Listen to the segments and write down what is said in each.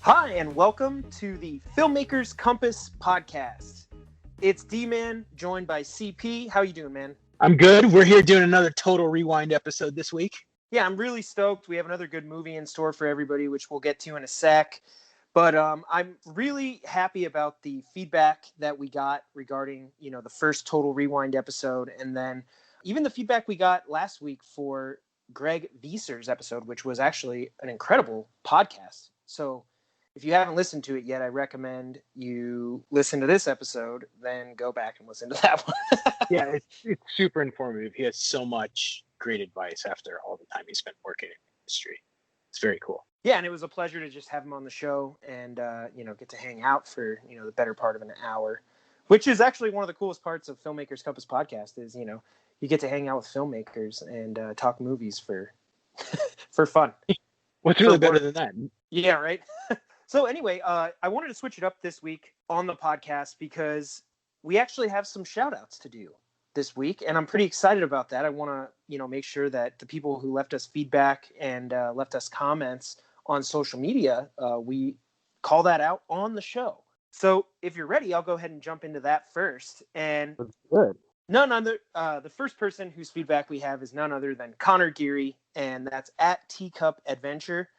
Hi, and welcome to the Filmmakers Compass podcast. It's D-Man, joined by CP. How you doing, man? I'm good. We're here doing another Total Rewind episode this week. Yeah, I'm really stoked. We have another good movie in store for everybody, which we'll get to in a sec. But I'm really happy about the feedback that we got regarding, the first Total Rewind episode, and then even the feedback we got last week for Greg Vieser's episode, which was actually an incredible podcast. So if you haven't listened to it yet, I recommend you listen to this episode, then go back and listen to that one. Yeah, it's super informative. He has so much great advice after all the time he spent working in the industry. It's very cool. Yeah, and it was a pleasure to just have him on the show and, get to hang out for, the better part of an hour, which is actually one of the coolest parts of Filmmakers Compass podcast is, you get to hang out with filmmakers and talk movies for for fun. What's really better than that? Yeah, right? So anyway, I wanted to switch it up this week on the podcast because we actually have some shout outs to do this week, and I'm pretty excited about that. I want to, make sure that the people who left us feedback and left us comments on social media, we call that out on the show. So if you're ready, I'll go ahead and jump into that first. And good. The first person whose feedback we have is none other than Connor Geary, and that's at Teacup Adventure.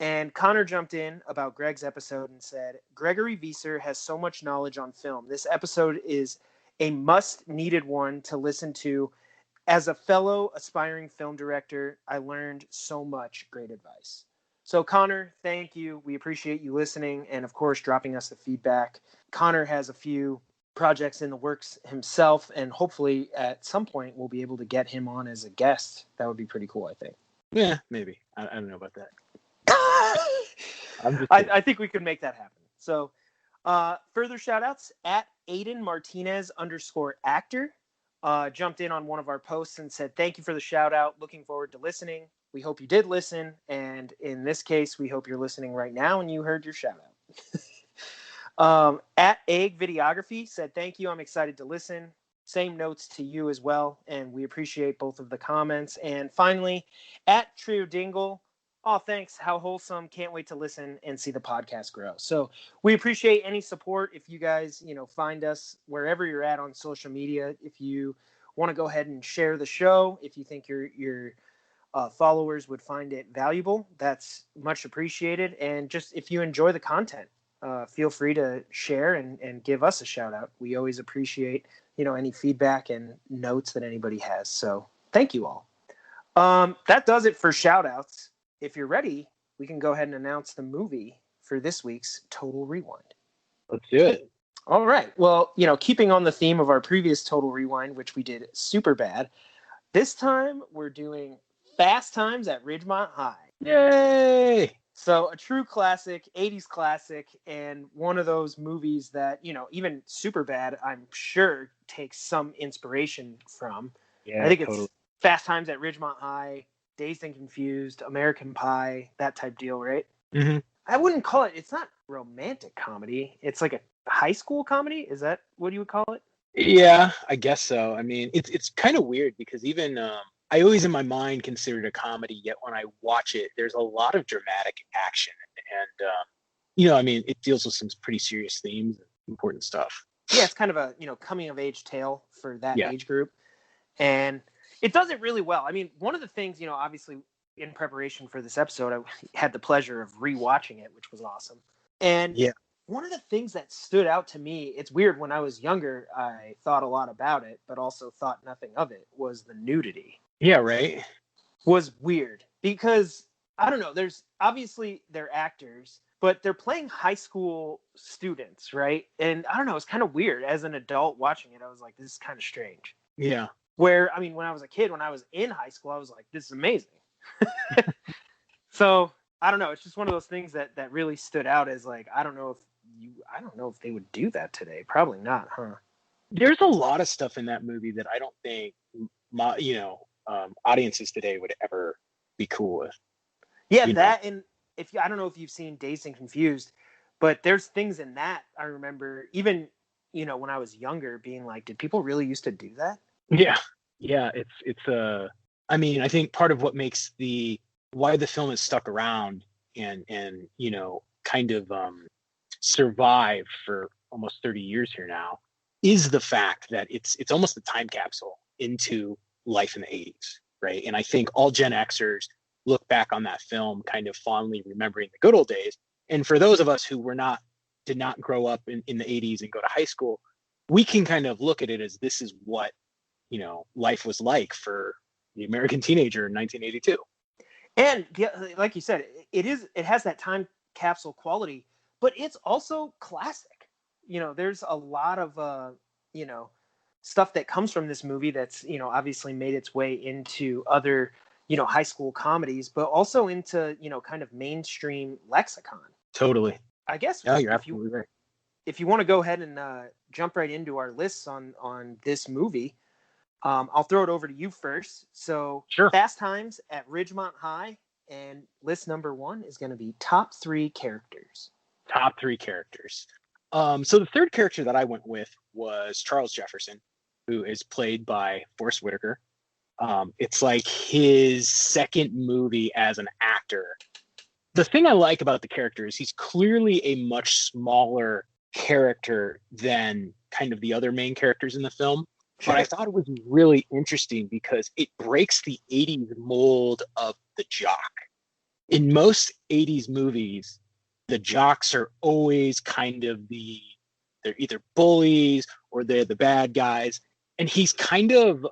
And Connor jumped in about Greg's episode and said, Gregory Vieser has so much knowledge on film. This episode is a must-needed one to listen to. As a fellow aspiring film director, I learned so much great advice. So Connor, thank you. We appreciate you listening and, of course, dropping us the feedback. Connor has a few projects in the works himself, and hopefully at some point we'll be able to get him on as a guest. That would be pretty cool, I think. Yeah, maybe. I don't know about that. I think we could make that happen. So further shout outs at Aiden Martinez _actor jumped in on one of our posts and said, thank you for the shout out. Looking forward to listening. We hope you did listen. And in this case, we hope you're listening right now and you heard your shout out. At Egg Videography said, thank you. I'm excited to listen. Same notes to you as well. And we appreciate both of the comments. And finally, at Trio Dingle, oh, thanks. How wholesome. Can't wait to listen and see the podcast grow. So we appreciate any support. If you guys, find us wherever you're at on social media, if you want to go ahead and share the show, if you think your followers would find it valuable, that's much appreciated. And just if you enjoy the content, feel free to share and give us a shout out. We always appreciate, any feedback and notes that anybody has. So thank you all. That does it for shout outs. If you're ready, we can go ahead and announce the movie for this week's Total Rewind. Let's do it. All right. Well, keeping on the theme of our previous Total Rewind, which we did super bad, this time we're doing Fast Times at Ridgemont High. Yay! So a true classic, 80s classic, and one of those movies that, even super bad, I'm sure takes some inspiration from. Yeah, I think totally. It's Fast Times at Ridgemont High, Dazed and Confused, American Pie, that type deal, right? Mm-hmm. I wouldn't call it, it's not romantic comedy. It's like a high school comedy. Is that what you would call it? Yeah, I guess so. I mean, it's kind of weird because even I always in my mind consider it a comedy, yet when I watch it, there's a lot of dramatic action. And it deals with some pretty serious themes and important stuff. Yeah, it's kind of a, coming of age tale for that age group. And it does it really well. I mean, one of the things, obviously in preparation for this episode, I had the pleasure of rewatching it, which was awesome. And one of the things that stood out to me, it's weird, when I was younger, I thought a lot about it, but also thought nothing of it, was the nudity. Yeah, right. Was weird because, I don't know, they're actors, but they're playing high school students, right? And I don't know, it's kind of weird. As an adult watching it, I was like, this is kind of strange. Yeah. Where, I mean, when I was a kid, when I was in high school, I was like, this is amazing. So, I don't know. It's just one of those things that really stood out as like, I don't know if they would do that today. Probably not, huh? There's a lot of stuff in that movie that I don't think, audiences today would ever be cool with. Yeah, that, and I don't know if you've seen Dazed and Confused, but there's things in that I remember even, when I was younger being like, did people really used to do that? Yeah. It's I think part of what makes why the film is stuck around and kind of survived for almost 30 years here now is the fact that it's almost a time capsule into life in the 80s, right? And I think all Gen Xers look back on that film kind of fondly remembering the good old days. And for those of us who did not grow up in the 80s and go to high school, we can kind of look at it as this is what, life was like for the American teenager in 1982. And like you said, it has that time capsule quality, but it's also classic. There's a lot of stuff that comes from this movie that's obviously made its way into other high school comedies, but also into kind of mainstream lexicon. Totally. I guess. Yeah, you're absolutely right. If you want to go ahead and jump right into our lists on this movie, I'll throw it over to you first. So, sure. Fast Times at Ridgemont High, and list number 1 is going to be top 3 characters. Top 3 characters. So the third character that I went with was Charles Jefferson, who is played by Forrest Whitaker. It's like his second movie as an actor. The thing I like about the character is he's clearly a much smaller character than kind of the other main characters in the film. But I thought it was really interesting because it breaks the 80s mold of the jock. In most 80s movies, the jocks are always kind of they're either bullies or they're the bad guys. And he's kind of,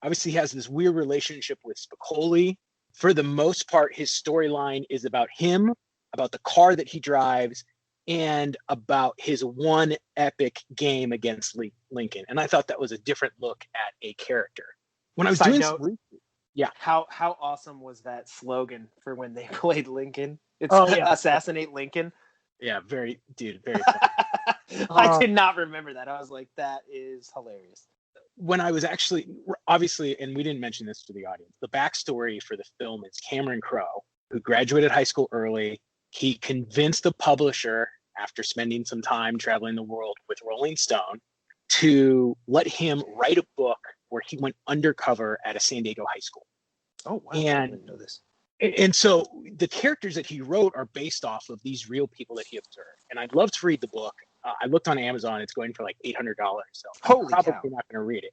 obviously has this weird relationship with Spicoli. For the most part, his storyline is about him, about the car that he drives, and about his one epic game against Lincoln. And I thought that was a different look at a character. When I was doing yeah. How awesome was that slogan for when they played Lincoln? It's Assassinate Lincoln. Yeah, very funny. I did not remember that. I was like, that is hilarious. When I was actually, obviously, and we didn't mention this to the audience, the backstory for the film is Cameron Crowe, who graduated high school early. He convinced the publisher, after spending some time traveling the world with Rolling Stone, to let him write a book where he went undercover at a San Diego high school. Oh, wow. And, I didn't know this. And so the characters that he wrote are based off of these real people that he observed. And I'd love to read the book. I looked on Amazon. It's going for like $800. So I'm probably not going to read it.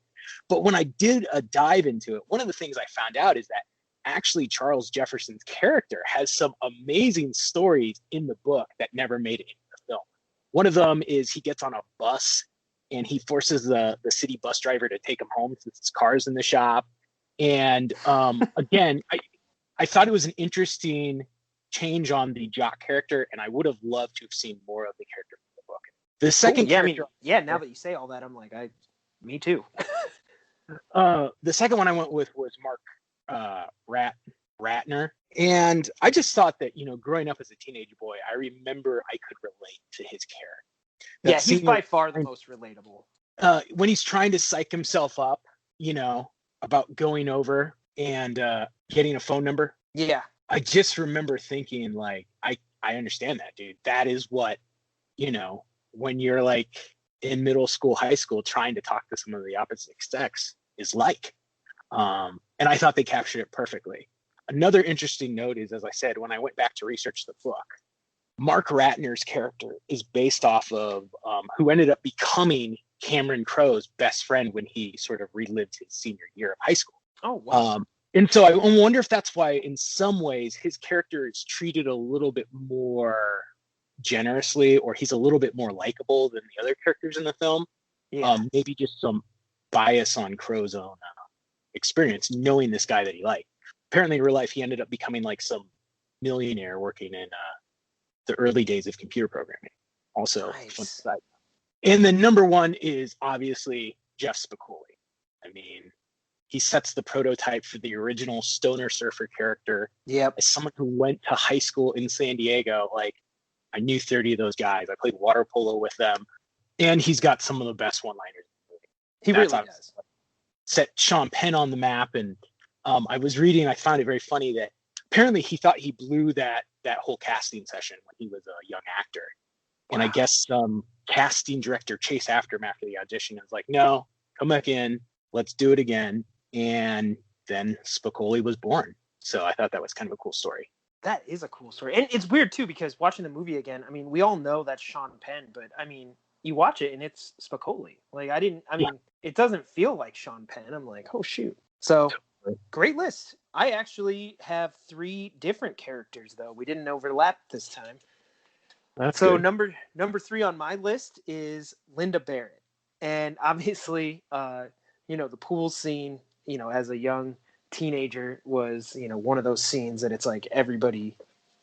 But when I did a dive into it, one of the things I found out is that actually Charles Jefferson's character has some amazing stories in the book that never made it into the film. One of them is he gets on a bus and he forces the city bus driver to take him home since his car's in the shop. And again, I thought it was an interesting change on the jock character, and I would have loved to have seen more of the character from the book. The second character... now that you say all that, I'm like, me too. The second one I went with was Mark Ratner. And I just thought that, growing up as a teenage boy, I remember I could relate to his character. He's by far the most relatable. When he's trying to psych himself up, about going over and getting a phone number. Yeah. I just remember thinking, like, I understand that, dude. That is what, when you're like in middle school, high school, trying to talk to some of the opposite sex is like. And I thought they captured it perfectly. Another interesting note is, as I said, when I went back to research the book, Mark Ratner's character is based off of who ended up becoming Cameron Crowe's best friend when he sort of relived his senior year of high school. Oh, wow. And so I wonder if that's why, in some ways, his character is treated a little bit more generously, or he's a little bit more likable than the other characters in the film. Yeah. Maybe just some bias on Crowe's own experience, knowing this guy that he liked. Apparently, in real life, he ended up becoming like some millionaire working in the early days of computer programming. Also, nice. And then number 1 is obviously Jeff Spicoli. I mean, he sets the prototype for the original stoner surfer character. Yep. As someone who went to high school in San Diego, like, I knew 30 of those guys. I played water polo with them. And he's got some of the best one-liners in the movie. He really does. Set Sean Penn on the map. And I was reading, I found it very funny that apparently he thought he blew that whole casting session when he was a young actor. And I guess casting director chased after him after the audition and was like, no, come back in. Let's do it again. And then Spicoli was born. So I thought that was kind of a cool story. That is a cool story. And it's weird too, because watching the movie again, I mean, we all know that's Sean Penn, but I mean, you watch it and it's Spicoli. Like I Yeah. mean, it doesn't feel like Sean Penn. I'm like, oh shoot. So great list. I actually have 3 different characters though. We didn't overlap this time. That's So good. number 3 on my list is Linda Barrett. And obviously, the pool scene, as a young teenager was, one of those scenes that it's like everybody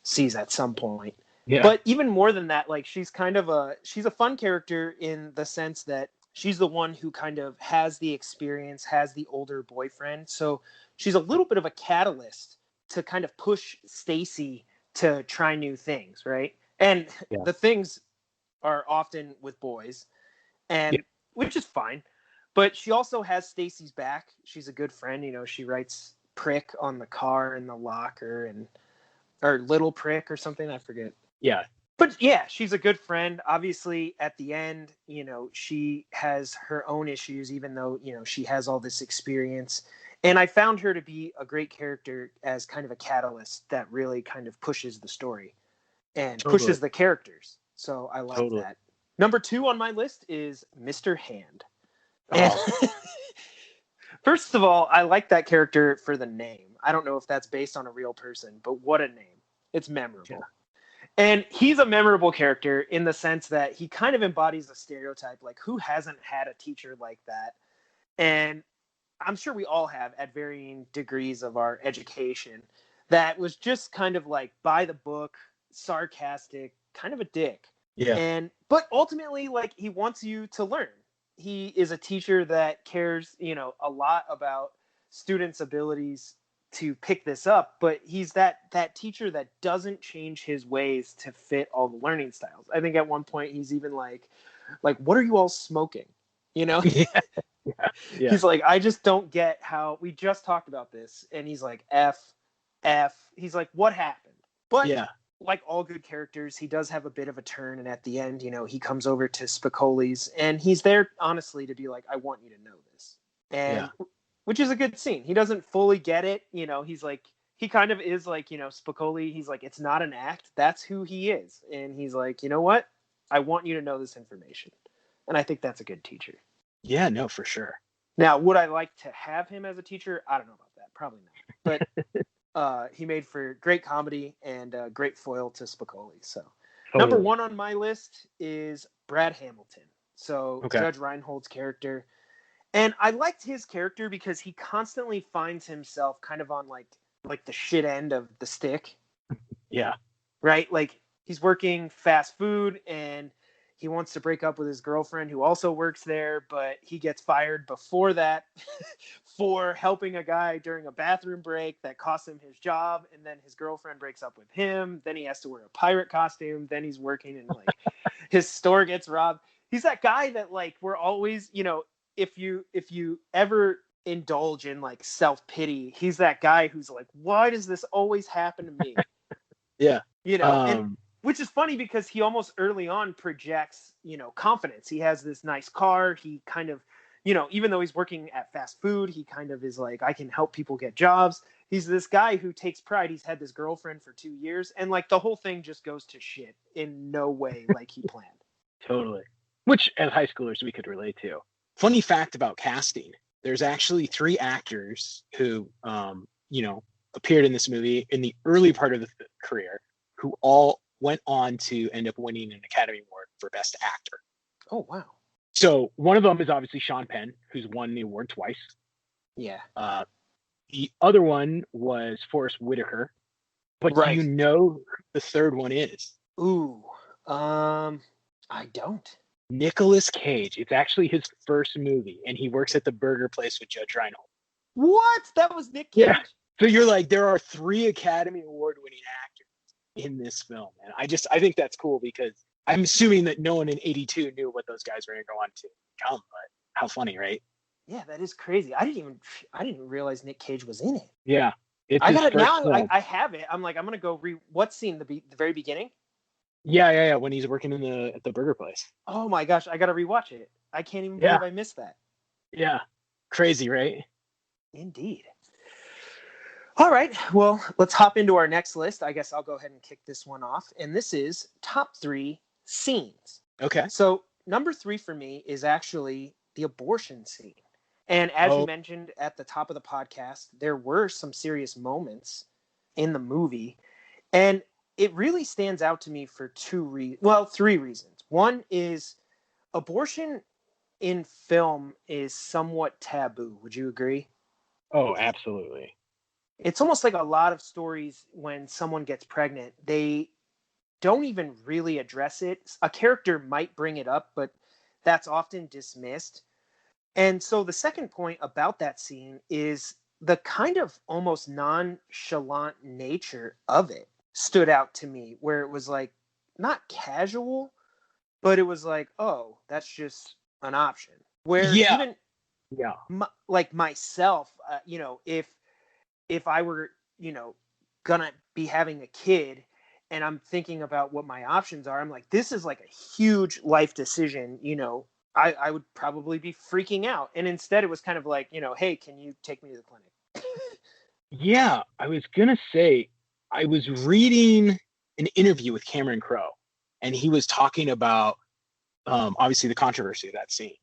sees at some point. Yeah. But even more than that, like she's a fun character in the sense that she's the one who kind of has the experience, has the older boyfriend. So she's a little bit of a catalyst to kind of push Stacy to try new things, right? And Yeah. the things are often with boys, and Yeah. which is fine. But she also has Stacy's back. She's a good friend. She writes prick on the car in the locker, or little prick or something. I forget. Yeah. But yeah, she's a good friend. Obviously, at the end, she has her own issues, even though, she has all this experience. And I found her to be a great character as kind of a catalyst that really kind of pushes the story and pushes the characters. So I like that. Number 2 on my list is Mr. Hand. And first of all, I like that character for the name. I don't know if that's based on a real person, but what a name. It's memorable. Yeah. And he's a memorable character in the sense that he kind of embodies a stereotype. Like, who hasn't had a teacher like that? And I'm sure we all have at varying degrees of our education that was just kind of like by the book, sarcastic, kind of a dick. Yeah. But ultimately, like, he wants you to learn. He is a teacher that cares, a lot about students' abilities to pick this up, but he's that teacher that doesn't change his ways to fit all the learning styles. I think at one point he's even like, what are you all smoking? Yeah. Yeah. He's like, I just don't get how we just talked about this. And he's like, F. He's like, what happened? But yeah. Like all good characters, he does have a bit of a turn. And at the end, he comes over to Spicoli's and he's there, honestly, to be like, I want you to know this. And which is a good scene. He doesn't fully get it. He's like, he kind of is like, Spicoli. He's like, it's not an act. That's who he is. And he's like, you know what? I want you to know this information. And I think that's a good teacher. Yeah, no, for sure. Now, would I like to have him as a teacher? I don't know about that. Probably not. But he made for great comedy and great foil to Spicoli. So Number 1 on my list is Brad Hamilton. So Judge Reinhold's character. And I liked his character because he constantly finds himself kind of on like the shit end of the stick. Yeah. Right? Like he's working fast food and he wants to break up with his girlfriend who also works there, but he gets fired before that for helping a guy during a bathroom break that costs him his job. And then his girlfriend breaks up with him. Then he has to wear a pirate costume. Then he's working and like his store gets robbed. He's that guy that like we're always, if you ever indulge in like self-pity, he's that guy who's like, why does this always happen to me? Yeah. And which is funny because he almost early on projects, confidence. He has this nice car. He kind of, even though he's working at fast food, he kind of is like, I can help people get jobs. He's this guy who takes pride. He's had this girlfriend for 2 years. And like the whole thing just goes to shit in no way like he planned. Totally. Which as high schoolers we could relate to. Funny fact about casting. There's actually 3 actors who, appeared in this movie in the early part of the career who all went on to end up winning an Academy Award for Best Actor. Oh, wow. So one of them is obviously Sean Penn, who's won the award twice. Yeah. The other one was Forrest Whitaker. But do you know who the third one is? Ooh. I don't. Nicolas Cage. It's actually his first movie, and he works at the burger place with Judge Reinhold. What? That was Nick Cage? Yeah. So you're like, there are 3 Academy Award-winning actors in this film. And I think that's cool because I'm assuming that no one in 82 knew what those guys were going to go on to become, but how funny, right? Yeah, that is crazy. I didn't realize Nick Cage was in it. Yeah. I got it now. I have it. I'm like, I'm going to go what scene? The very beginning? Yeah. When he's working at the burger place. Oh my gosh. I got to rewatch it. I can't even believe I missed that. Yeah. Crazy, right? Indeed. All right, well, let's hop into our next list. I guess I'll go ahead and kick this one off. And this is top 3 scenes. Okay. So, number 3 for me is actually the abortion scene. And as you Oh, mentioned at the top of the podcast, there were some serious moments in the movie. And it really stands out to me for 3 reasons. One is abortion in film is somewhat taboo. Would you agree? oh, absolutely. It's almost like a lot of stories when someone gets pregnant, they don't even really address it. A character might bring it up, but that's often dismissed. And so the second point about that scene is the kind of almost nonchalant nature of it stood out to me, where it was like not casual, but it was like, oh, that's just an option. Where Yeah. even Yeah. like myself, if I were, gonna be having a kid and I'm thinking about what my options are, I'm like, this is like a huge life decision, I would probably be freaking out. And instead it was kind of like, hey, can you take me to the clinic? Yeah. I was going to say, I was reading an interview with Cameron Crowe, and he was talking about obviously the controversy of that scene.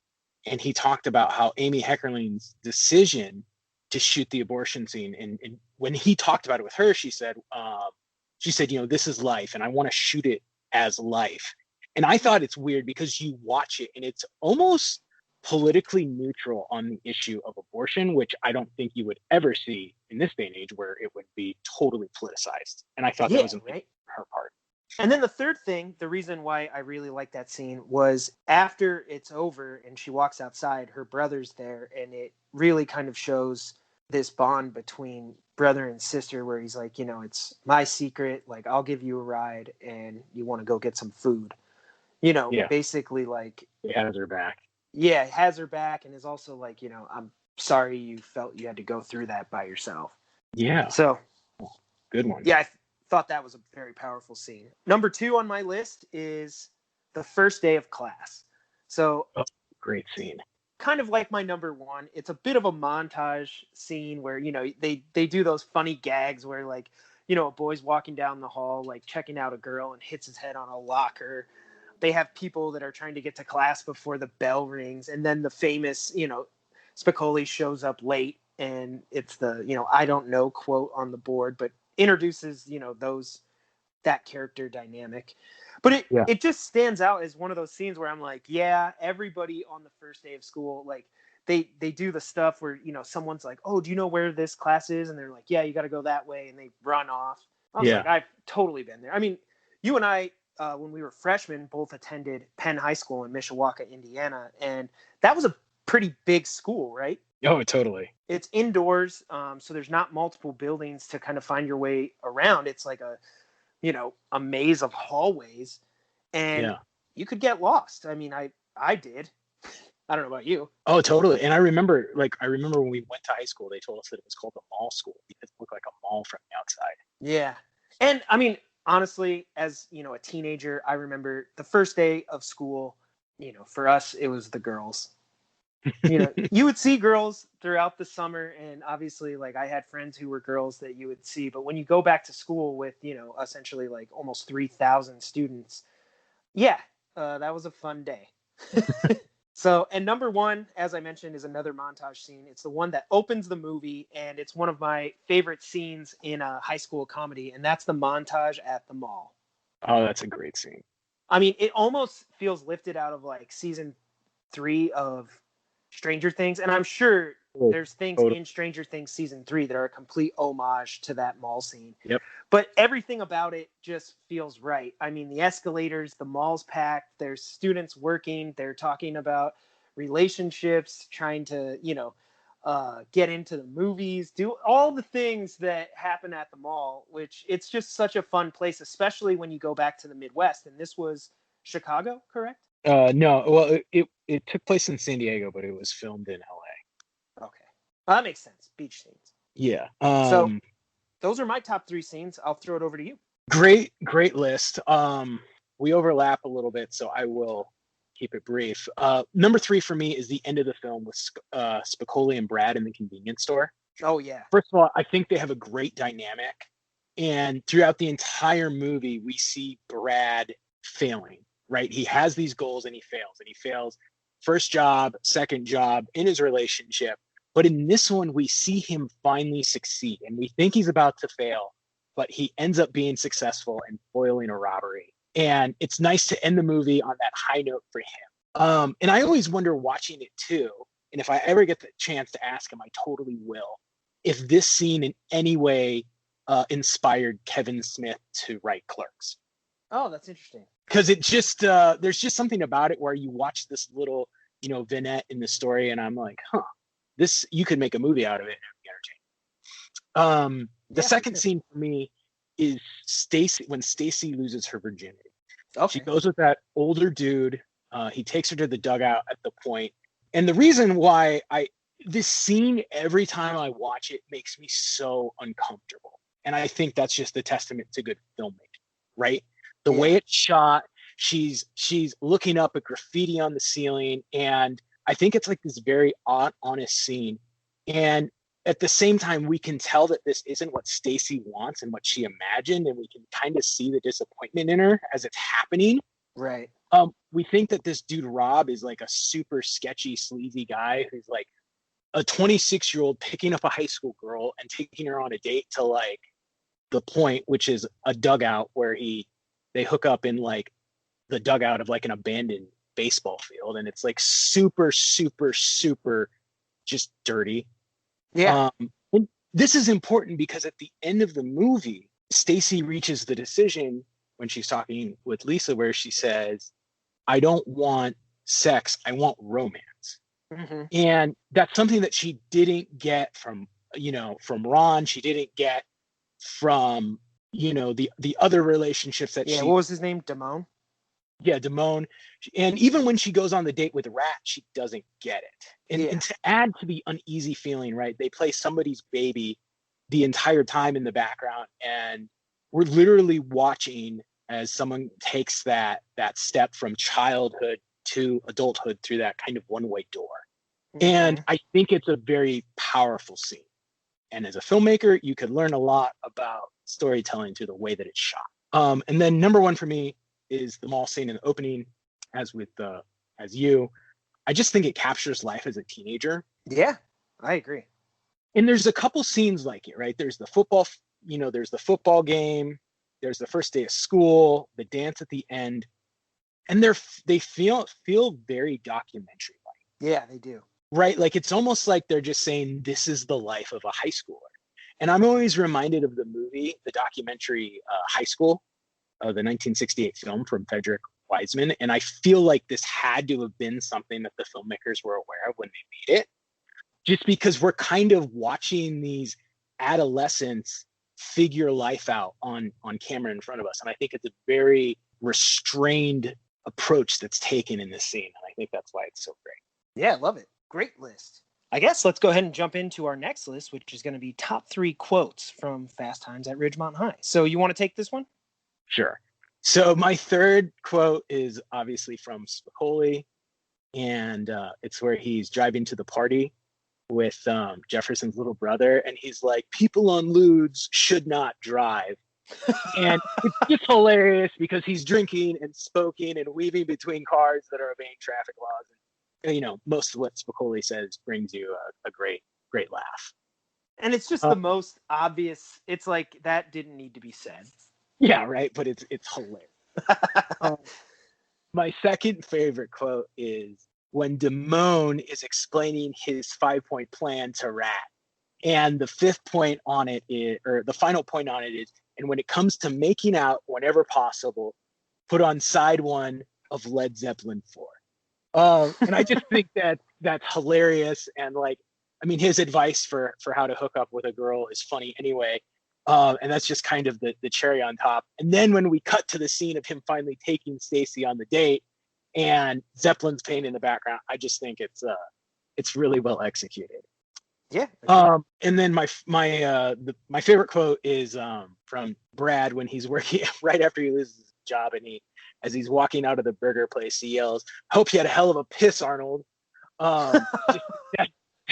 And he talked about how Amy Heckerling's decision to shoot the abortion scene, and when he talked about it with her, she said, this is life, and I want to shoot it as life. And I thought it's weird because you watch it and it's almost politically neutral on the issue of abortion, which I don't think you would ever see in this day and age, where it would be totally politicized. And I thought that Yeah, was amazing right. on her part. And then the third thing, the reason why I really like that scene was after it's over and she walks outside, her brother's there, and it really kind of shows this bond between brother and sister where he's like, it's my secret, like I'll give you a ride and you want to go get some food. Yeah, Basically like, it has her back. yeah, has her back and is also like, I'm sorry you felt you had to go through that by yourself. Yeah, So, good one. yeah, I thought that was a very powerful scene. Number 2 on my list is the first day of class. So, Oh, great scene. kind of like my number 1, it's a bit of a montage scene where, they do those funny gags where like, a boy's walking down the hall, like checking out a girl and hits his head on a locker. They have people that are trying to get to class before the bell rings. And then the famous, Spicoli shows up late and it's the, I don't know quote on the board, but introduces, that character dynamic. But it Yeah, it just stands out as one of those scenes where I'm like, yeah, everybody on the first day of school, like they do the stuff where, someone's like, oh, do you know where this class is? And they're like, yeah, you got to go that way, and they run off. I was yeah. like, I've totally been there. I mean, you and I, when we were freshmen, both attended Penn High School in Mishawaka, Indiana, and that was a pretty big school, right? Oh, totally. It's indoors, so there's not multiple buildings to kind of find your way around. It's like a maze of hallways, and Yeah. you could get lost. I mean, I did. I don't know about you. Oh, totally. And I remember when we went to high school, they told us that it was called the mall school because it looked like a mall from the outside. Yeah. And I mean, honestly, as a teenager, I remember the first day of school, for us, it was the girls. You would see girls throughout the summer, and obviously like I had friends who were girls that you would see, but when you go back to school with, essentially like almost 3,000 students, yeah, that was a fun day. So, and number 1, as I mentioned, is another montage scene. It's the one that opens the movie, and it's one of my favorite scenes in a high school comedy, and that's the montage at the mall. Oh, that's a great scene. I mean, it almost feels lifted out of like season 3 of Stranger Things, and I'm sure Oh, there's things totally. in Stranger Things season 3 that are a complete homage to that mall scene. Yep. But everything about it just feels right. I mean, the escalators, the mall's packed, there's students working, they're talking about relationships, trying to, get into the movies, do all the things that happen at the mall, which it's just such a fun place, especially when you go back to the Midwest. And this was Chicago, correct? No, well, it took place in San Diego, but it was filmed in LA. Okay. Well, that makes sense. Beach scenes. Yeah. So those are my top 3 scenes. I'll throw it over to you. Great list. We overlap a little bit, so I will keep it brief. Number 3 for me is the end of the film with Spicoli and Brad in the convenience store. Oh yeah. First of all, I think they have a great dynamic. And throughout the entire movie, we see Brad failing, right? He has these goals and he fails. And he fails first job, second job, in his relationship. But in this one, we see him finally succeed. And we think he's about to fail, but he ends up being successful and foiling a robbery. And it's nice to end the movie on that high note for him. And I always wonder watching it too, and if I ever get the chance to ask him, I totally will, if this scene in any way inspired Kevin Smith to write Clerks. Oh, that's interesting. Because it just there's just something about it where you watch this little vignette in the story, and I'm like, this, you could make a movie out of it and be entertaining. The second scene for me is when Stacy loses her virginity. Okay. She goes with that older dude. He takes her to the dugout at the point. And the reason why this scene, every time I watch it, makes me so uncomfortable. And I think that's just a testament to good filmmaking, right? The way it's shot, she's looking up at graffiti on the ceiling. And I think it's like this very honest scene. And at the same time, we can tell that this isn't what Stacy wants and what she imagined. And we can kind of see the disappointment in her as it's happening. Right. We think that this dude Rob is like a super sketchy, sleazy guy who's like a 26-year-old picking up a high school girl and taking her on a date to like the point, which is a dugout where they hook up in like the dugout of like an abandoned baseball field, and it's like super, super, super just dirty. Yeah. And this is important because at the end of the movie, Stacy reaches the decision when she's talking with Lisa where she says, I don't want sex, I want romance. Mm-hmm. And that's something that she didn't get from Ron. She didn't get from, the other relationships that what was his name? Damone? Yeah, Damone. And even when she goes on the date with Rat, she doesn't get it. And to add to the uneasy feeling, right, they play somebody's baby the entire time in the background. And we're literally watching as someone takes that step from childhood to adulthood through that kind of one-way door. Mm-hmm. And I think it's a very powerful scene. And as a filmmaker, you could learn a lot about storytelling through the way that it's shot. And then number one for me is the mall scene in the opening, as you. I just think it captures life as a teenager. Yeah, I agree. And there's a couple scenes like it, right? There's the football, there's the football game. There's the first day of school, the dance at the end, and they feel very documentary-like. Yeah, they do. Right, like it's almost like they're just saying this is the life of a high schooler. And I'm always reminded of the movie, the documentary High School, the 1968 film from Frederick Wiseman. And I feel like this had to have been something that the filmmakers were aware of when they made it, just because we're kind of watching these adolescents figure life out on camera in front of us. And I think it's a very restrained approach that's taken in this scene. And I think that's why it's so great. Yeah, love it. Great list. I guess let's go ahead and jump into our next list, which is going to be top 3 quotes from Fast Times at Ridgemont High. So you want to take this one? Sure. So my third quote is obviously from Spicoli, and it's where he's driving to the party with Jefferson's little brother, and he's like, people on lewds should not drive. And it's just hilarious because he's drinking and smoking and weaving between cars that are obeying traffic laws. And, most of what Spicoli says brings you a great laugh. And it's just the most obvious. It's like that didn't need to be said. Yeah, right. But it's hilarious. My second favorite quote is when Damone is explaining his 5-point plan to Rat. And the fifth point on it is, or the final point on it is, and when it comes to making out whenever possible, put on side 1 of Led Zeppelin 4. And I just think that's hilarious. And his advice for how to hook up with a girl is funny anyway. And that's just kind of the cherry on top. And then when we cut to the scene of him finally taking Stacy on the date and Zeppelin's playing in the background, I just think it's really well executed. Yeah. And then my favorite quote is from Brad when he's working right after he loses his job, and as he's walking out of the burger place, he yells, "Hope you had a hell of a piss, Arnold."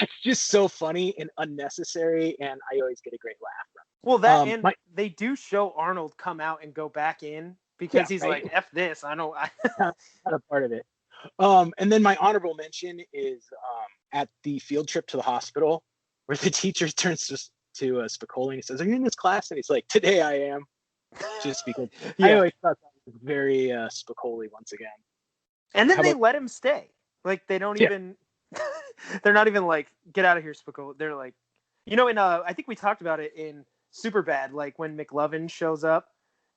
It's just so funny and unnecessary, and I always get a great laugh from Well, that it. and they do show Arnold come out and go back in Yeah, because he's right. like, "F this, I don't." Not a part of it. And then my honorable mention is at the field trip to the hospital, where the teacher turns to Spicoli and says, "Are you in this class?" And he's like, "Today I am," just because I Yeah. always thought that was very Spicoli once again. And then How they about let him stay. Like they don't yeah, even. They're not even like, "Get out of here, Spicoli." They're like, in I think we talked about it in Superbad, like when McLovin shows up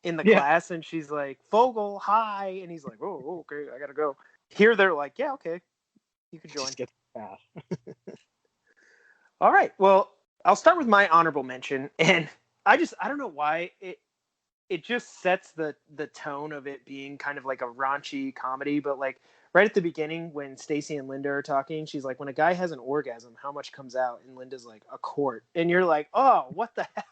in the yeah, class and she's like, "Fogel, hi," and he's like, "Oh, okay, I gotta go." Here they're like, "Yeah, okay, you could join." just get fast. All right. Well, I'll start with my honorable mention, and I don't know why it just sets the tone of it being kind of like a raunchy comedy, but like right at the beginning when Stacy and Linda are talking, she's like, "When a guy has an orgasm, how much comes out?" And Linda's like, "A quart." And you're like, "Oh, what the hell?"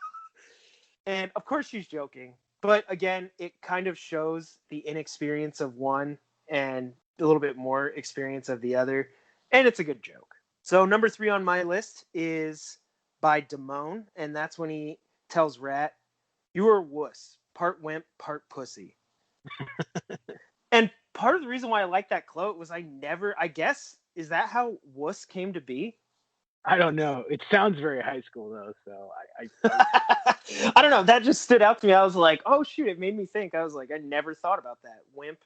And of course she's joking, but again, it kind of shows the inexperience of one and a little bit more experience of the other, and it's a good joke. So number 3 on my list is by Damone, and that's when he tells Rat, "You are a wuss, part wimp, part pussy." And part of the reason why I like that quote was I guess, is that how wuss came to be? I don't know. It sounds very high school though, so I don't know. That just stood out to me. I was like, oh shoot, it made me think. I was like, I never thought about that. Wimp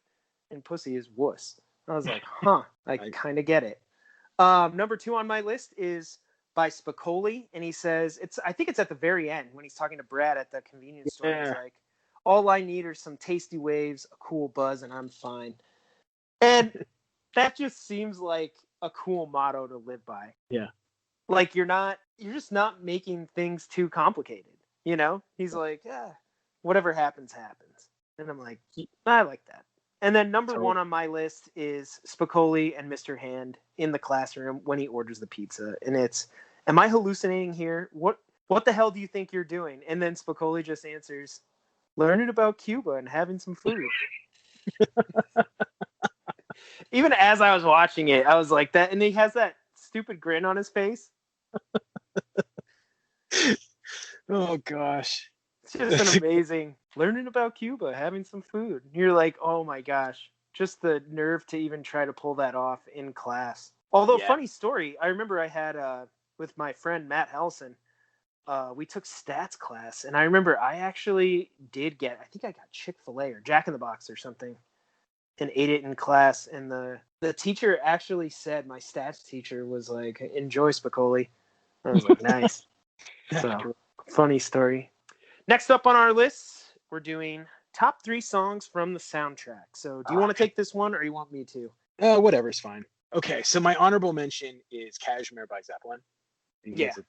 and pussy is wuss. I was like, huh, I kind of get it. Number 2 on my list is by Spicoli, and he says I think it's at the very end when he's talking to Brad at the convenience store. And he's yeah, like, "All I need are some tasty waves, a cool buzz, and I'm fine." And that just seems like a cool motto to live by. yeah. Like you're just not making things too complicated. He's like, "Yeah, whatever happens, happens." And I'm like, I like that. And then number So 1 on my list is Spicoli and Mr. Hand in the classroom when he orders the pizza. And it's, "Am I hallucinating here? What the hell do you think you're doing?" And then Spicoli just answers, "Learning about Cuba and having some food." Even as I was watching it, I was like that. And he has that stupid grin on his face. oh gosh. It's just an amazing learning about Cuba, having some food. You're like, oh my gosh, just the nerve to even try to pull that off in class. Although, Yeah. funny story, I remember I had with my friend Matt Helson, we took stats class, and I remember I actually did I think I got Chick-fil-A or Jack in the Box or something, and ate it in class. And the teacher actually said, my stats teacher was like, "Enjoy, Spicoli." I was like, nice. So, funny story. Next up on our list, we're doing top 3 songs from the soundtrack. So, do you want to take this one, or you want me to? Whatever's fine. Okay, so my honorable mention is Cashmere by Zeppelin. Yeah. It's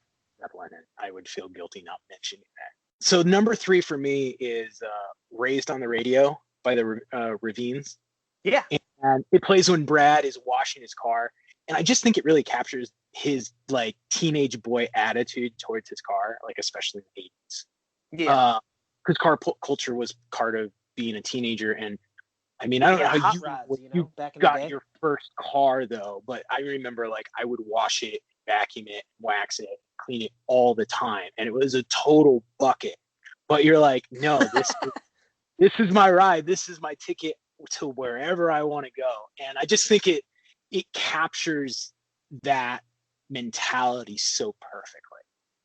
Zeppelin, and I would feel guilty not mentioning that. So number 3 for me is Raised on the Radio by the Ravines. Yeah. And it plays when Brad is washing his car. And I just think it really captures his like teenage boy attitude towards his car, like especially in the 80s. Yeah. Because car culture was part of being a teenager. And I mean, I don't know how hot rods, you back in the got day. your first car though, but I remember like I would wash it, vacuum it, wax it, clean it all the time, and it was a total bucket. But you're like, no, this is my ride. This is my ticket to wherever I want to go. And I just think it captures that mentality so perfectly.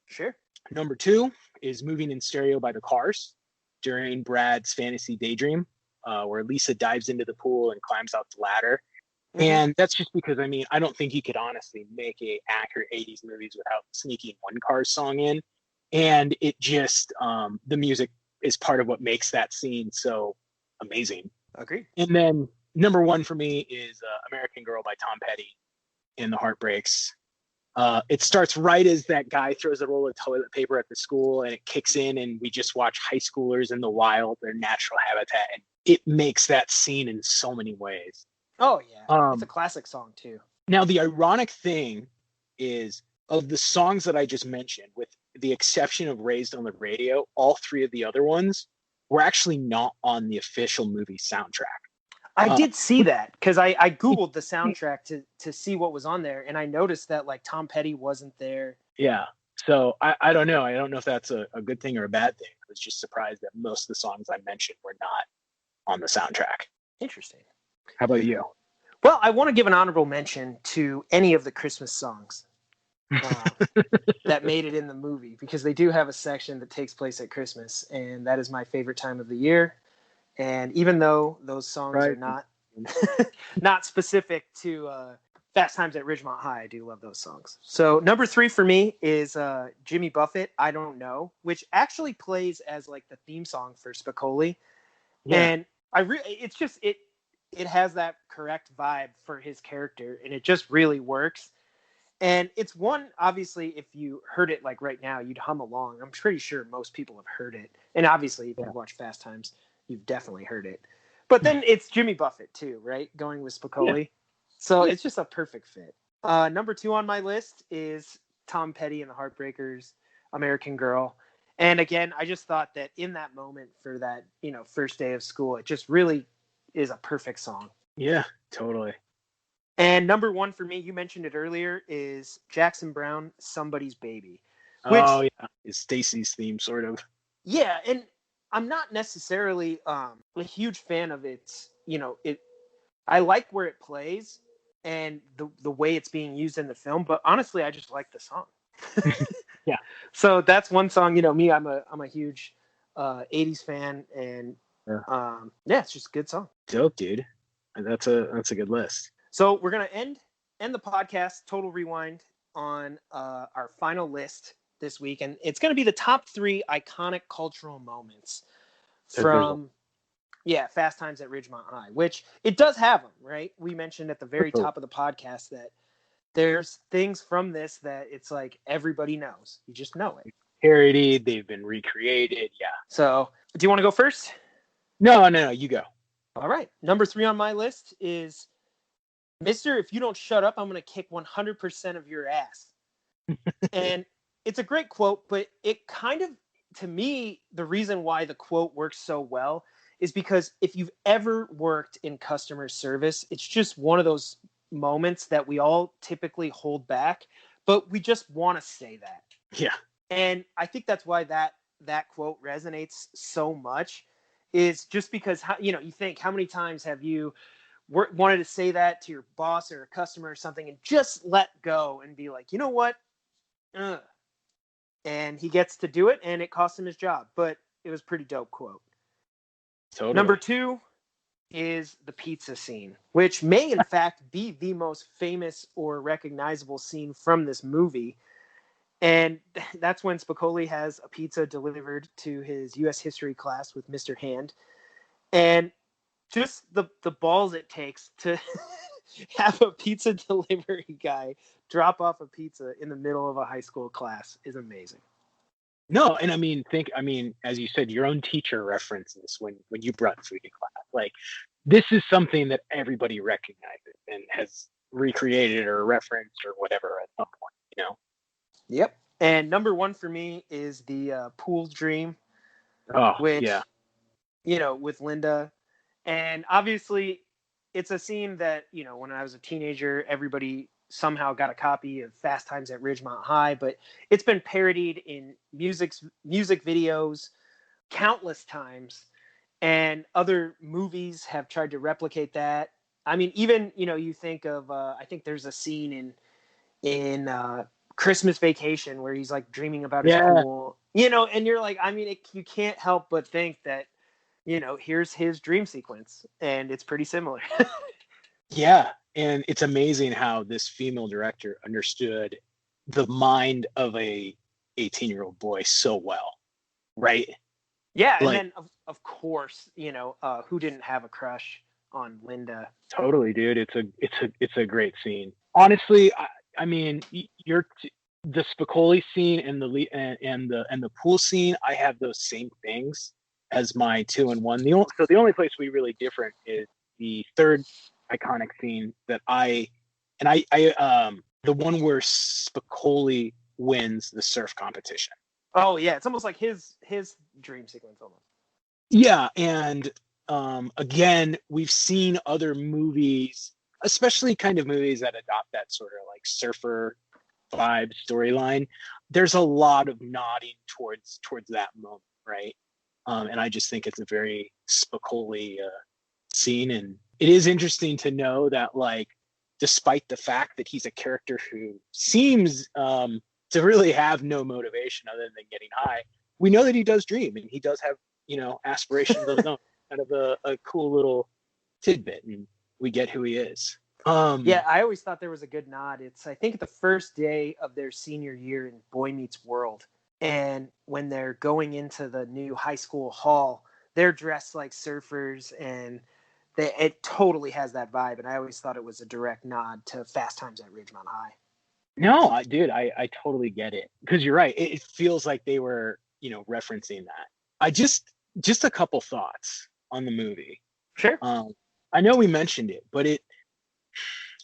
Sure. Number 2 is Moving in Stereo by the Cars during Brad's fantasy daydream, where Lisa dives into the pool and climbs out the ladder. Mm-hmm. And that's just because, I mean, I don't think you could honestly make a accurate 80s movies without sneaking one Cars song in. And it just, the music is part of what makes that scene so amazing. Agreed. And then number 1 for me is American Girl by Tom Petty in The Heartbreaks. It starts right as that guy throws a roll of toilet paper at the school, and it kicks in, and we just watch high schoolers in the wild, their natural habitat, and it makes that scene in so many ways. Oh yeah, it's a classic song too. Now the ironic thing is, of the songs that I just mentioned, with the exception of Raised on the Radio, all 3 of the other ones were actually not on the official movie soundtrack. I did see that because I Googled the soundtrack to see what was on there, and I noticed that like Tom Petty wasn't there. Yeah. So I don't know. I don't know if that's a good thing or a bad thing. I was just surprised that most of the songs I mentioned were not on the soundtrack. Interesting. How about you? Well, I want to give an honorable mention to any of the Christmas songs that made it in the movie, because they do have a section that takes place at Christmas, and that is my favorite time of the year. And even though those songs are not not specific to Fast Times at Ridgemont High, I do love those songs. So number 3 for me is Jimmy Buffett, I Don't Know, which actually plays as like the theme song for Spicoli. Yeah. And it's just it has that correct vibe for his character, and it just really works. And it's one, obviously, if you heard it like right now, you'd hum along. I'm pretty sure most people have heard it. And obviously, if you watch Fast Times, you've definitely heard it. But then it's Jimmy Buffett too, right? Going with Spicoli. Yeah. So it's just a perfect fit. Number 2 on my list is Tom Petty and the Heartbreakers, American Girl. And again, I just thought that in that moment for that, first day of school, it just really is a perfect song. Yeah, totally. And number 1 for me, you mentioned it earlier, is Jackson Browne, Somebody's Baby. Which, is Stacy's theme, sort of. Yeah, and I'm not necessarily a huge fan of its, I like where it plays and the way it's being used in the film, but honestly, I just like the song. Yeah. So that's one song, me, I'm a huge 80s fan, and it's just a good song. Dope, dude. That's a good list. So we're going to end the podcast, Total Rewind, on our final list this week. And it's going to be the top 3 iconic cultural moments from, Fast Times at Ridgemont High, which it does have them, right? We mentioned at the very top of the podcast that there's things from this that it's like everybody knows. You just know it. Parodied, they've been recreated, yeah. So do you want to go first? No, you go. All right. Number 3 on my list is, Mister, if you don't shut up, I'm going to kick 100% of your ass. And it's a great quote, but it kind of, to me, the reason why the quote works so well is because if you've ever worked in customer service, it's just one of those moments that we all typically hold back, but we just want to say that. Yeah. And I think that's why that quote resonates so much, is just because, you think, how many times have you wanted to say that to your boss or a customer or something and just let go and be like, you know what? And he gets to do it, and it cost him his job, but it was a pretty dope quote. Totally. Number 2 is the pizza scene, which may in fact be the most famous or recognizable scene from this movie. And that's when Spicoli has a pizza delivered to his U.S. history class with Mr. Hand. And just the balls it takes to have a pizza delivery guy drop off a pizza in the middle of a high school class is amazing. No, and as you said, your own teacher references when you brought food to class. Like, this is something that everybody recognizes and has recreated or referenced or whatever at some point, Yep. And number 1 for me is the pool dream. Which, with Linda. And obviously, it's a scene that, when I was a teenager, everybody somehow got a copy of Fast Times at Ridgemont High, but it's been parodied in music videos countless times, and other movies have tried to replicate that. I mean, even, you think of, I think there's a scene in Christmas Vacation where he's like dreaming about his pool, and you're like, I mean, you can't help but think that, here's his dream sequence, and it's pretty similar. Yeah. And it's amazing how this female director understood the mind of a 18-year-old boy so well. Right. Yeah. And then of course, who didn't have a crush on Linda? Totally, dude. It's a great scene. Honestly, I mean, the Spicoli scene and the pool scene, I have those same things as my 2 and 1. The only place we really different is the third iconic scene that the one where Spicoli wins the surf competition. Oh yeah, it's almost like his dream sequence almost. Yeah, and Again, we've seen other movies, especially kind of movies that adopt that sort of like surfer vibe storyline. There's a lot of nodding towards that moment, right? And I just think it's a very Spicoli scene, and it is interesting to know that, like, despite the fact that he's a character who seems to really have no motivation other than getting high, we know that he does dream and he does have, aspirations of his own. Kind of a cool little tidbit, and we get who he is. Yeah, I always thought there was a good nod. It's, I think, the first day of their senior year in Boy Meets World. And when they're going into the new high school hall, they're dressed like surfers, and it totally has that vibe. And I always thought it was a direct nod to Fast Times at Ridgemont High. No, I totally get it, because you're right. It feels like they were, referencing that. I just a couple thoughts on the movie. Sure. I know we mentioned it, but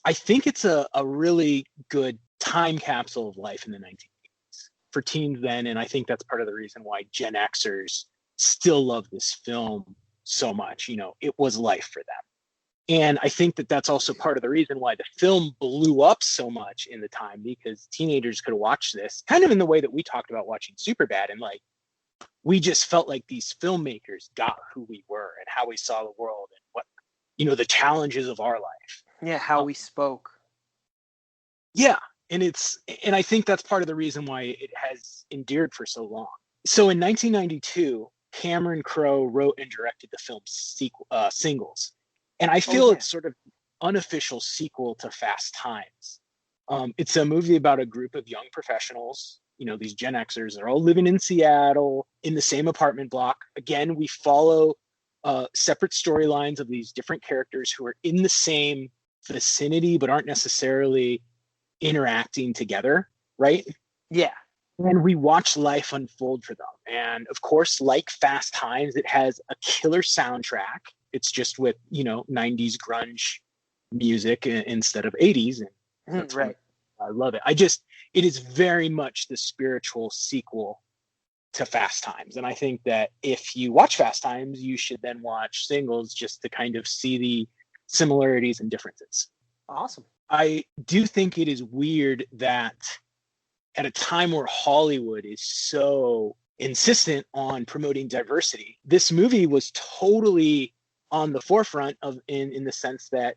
I think it's a really good time capsule of life in the 1980s for teens then, and I think that's part of the reason why Gen Xers still love this film so much. It was life for them. And I think that that's also part of the reason why the film blew up so much in the time, because teenagers could watch this kind of in the way that we talked about watching Superbad, and like, we just felt like these filmmakers got who we were and how we saw the world and what, the challenges of our life. Yeah, how we spoke. Yeah, and I think that's part of the reason why it has endured for so long. So in 1992, Cameron Crowe wrote and directed the film's Singles. And I feel it's sort of unofficial sequel to Fast Times. It's a movie about a group of young professionals, these Gen Xers. They're all living in Seattle in the same apartment block. Again, we follow separate storylines of these different characters who are in the same vicinity but aren't necessarily interacting together, right? Yeah. And we watch life unfold for them. And of course, like Fast Times, it has a killer soundtrack. It's just with, 90s grunge music instead of 80s. And that's right. I love it. It is very much the spiritual sequel to Fast Times. And I think that if you watch Fast Times, you should then watch Singles just to kind of see the similarities and differences. Awesome. I do think it is weird that at a time where Hollywood is so insistent on promoting diversity, this movie was totally on the forefront of in the sense that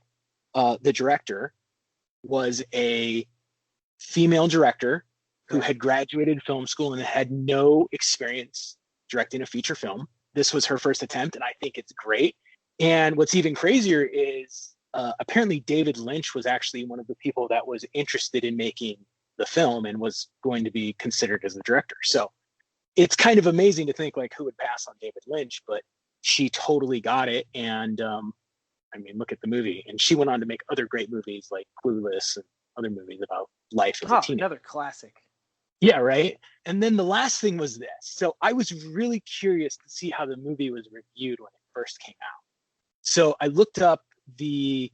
the director was a female director who had graduated film school and had no experience directing a feature film. This was her first attempt, and I think it's great. And what's even crazier is apparently David Lynch was actually one of the people that was interested in making the film and was going to be considered as the director. So it's kind of amazing to think like who would pass on David Lynch, but she totally got it. And look at the movie. And she went on to make other great movies like Clueless and other movies about life as a teenager. Another classic. Yeah, right. And then the last thing was this. So I was really curious to see how the movie was reviewed when it first came out. So I looked up the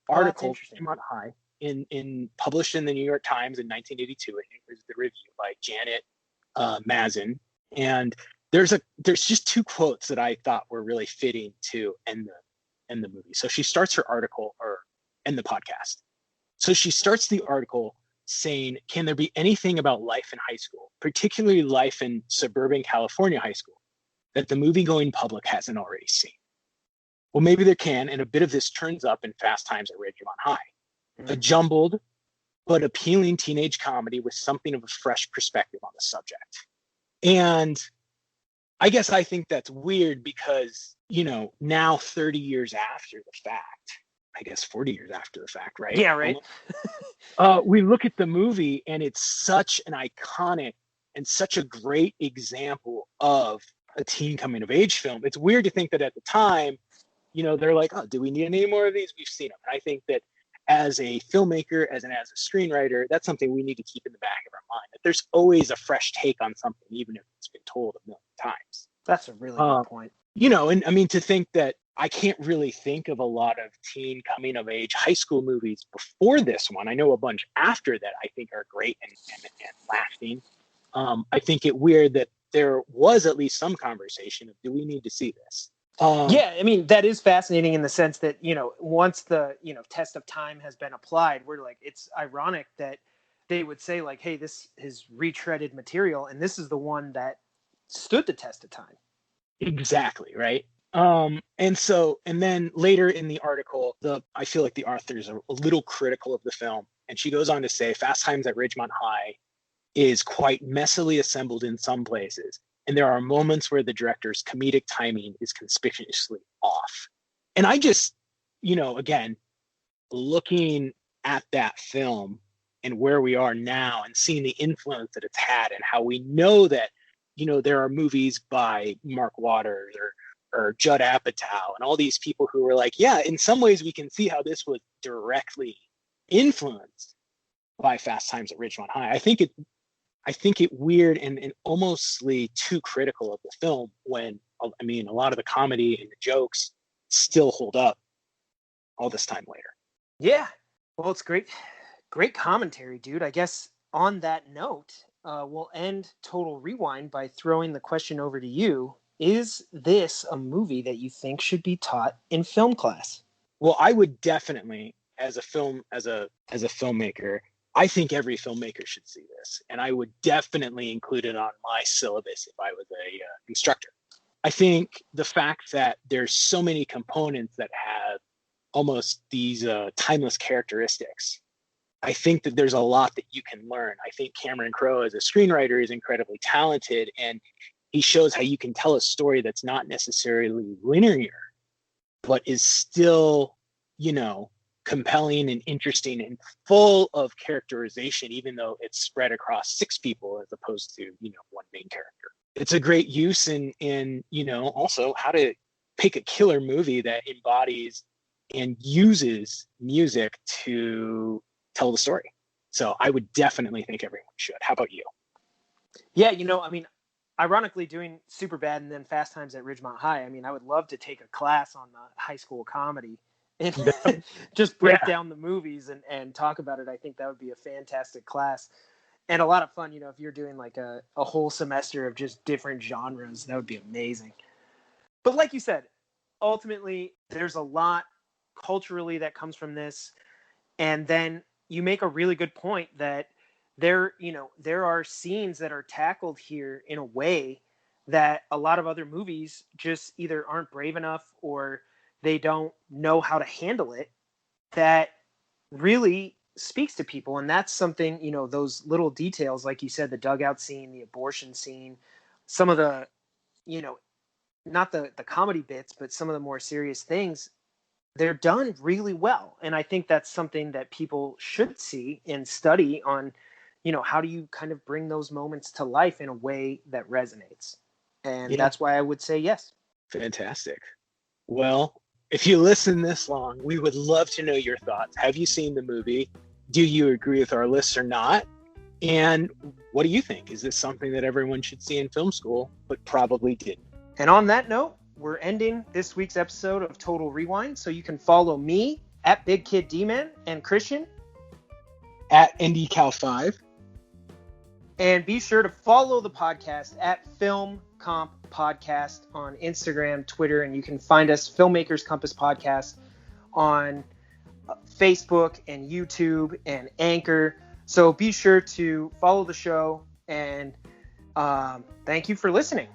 article Ridgemont High in published in the New York Times in 1982, and it was the review by Janet Mazin. And there's just two quotes that I thought were really fitting to end the movie. So she starts her article or end the podcast. So she starts the article saying, "Can there be anything about life in high school, particularly life in suburban California high school, that the movie-going public hasn't already seen?" Well, maybe there can, and a bit of this turns up in Fast Times at Ridgemont High. A jumbled but appealing teenage comedy with something of a fresh perspective on the subject. And I guess I think that's weird because, now 30 years after the fact, I guess 40 years after the fact, right? Yeah, right. We look at the movie and it's such an iconic and such a great example of a teen coming of age film. It's weird to think that at the time, they're like, oh, do we need any more of these? We've seen them. And I think that as a filmmaker, as a screenwriter, that's something we need to keep in the back of our mind, that there's always a fresh take on something, even if it's been told a million times. That's a really good point. And to think that I can't really think of a lot of teen coming of age high school movies before this one. I know a bunch after that I think are great and lasting. I think it weird that there was at least some conversation of, do we need to see this? Yeah, I mean, that is fascinating in the sense that, once the, test of time has been applied, we're like, it's ironic that they would say like, hey, this is retreaded material and this is the one that stood the test of time. Exactly, right? And then later in the article, I feel like the authors are a little critical of the film, and she goes on to say Fast Times at Ridgemont High is quite messily assembled in some places, and there are moments where the director's comedic timing is conspicuously off. And I just, again, looking at that film and where we are now and seeing the influence that it's had and how we know that, there are movies by Mark Waters or Judd Apatow and all these people who were like, yeah, in some ways we can see how this was directly influenced by Fast Times at Ridgemont High. I think it weird and almostly too critical of the film when, I mean, a lot of the comedy and the jokes still hold up all this time later. Yeah. Well, it's great commentary, dude. I guess on that note, we'll end Total Rewind by throwing the question over to you. Is this a movie that you think should be taught in film class? Well, I would definitely, as a filmmaker, I think every filmmaker should see this, and I would definitely include it on my syllabus if I was a instructor. I think the fact that there's so many components that have almost these timeless characteristics, I think that there's a lot that you can learn. I think Cameron Crowe as a screenwriter is incredibly talented, and he shows how you can tell a story that's not necessarily linear, but is still, compelling and interesting and full of characterization, even though it's spread across 6 people as opposed to, one main character. It's a great use in also how to pick a killer movie that embodies and uses music to tell the story. So I would definitely think everyone should. How about you? Yeah, I mean, ironically, doing Superbad and then Fast Times at Ridgemont High, I mean, I would love to take a class on the high school comedy and just break down the movies and talk about it. I think that would be a fantastic class and a lot of fun. If you're doing like a whole semester of just different genres, that would be amazing. But like you said, ultimately, there's a lot culturally that comes from this. And then you make a really good point that there are scenes that are tackled here in a way that a lot of other movies just either aren't brave enough or they don't know how to handle it, that really speaks to people. And that's something, those little details, like you said, the dugout scene, the abortion scene, some of the, not the comedy bits, but some of the more serious things, they're done really well. And I think that's something that people should see and study on, how do you kind of bring those moments to life in a way that resonates? And that's why I would say yes. Fantastic. Well, if you listen this long, we would love to know your thoughts. Have you seen the movie? Do you agree with our list or not? And what do you think? Is this something that everyone should see in film school, but probably didn't? And on that note, we're ending this week's episode of Total Rewind. So you can follow me at Big Kid D-Man and Christian at NDCal5. And be sure to follow the podcast at Film Comp Podcast on Instagram, Twitter, and you can find us Filmmakers Compass Podcast on Facebook and YouTube and Anchor. So be sure to follow the show, and thank you for listening.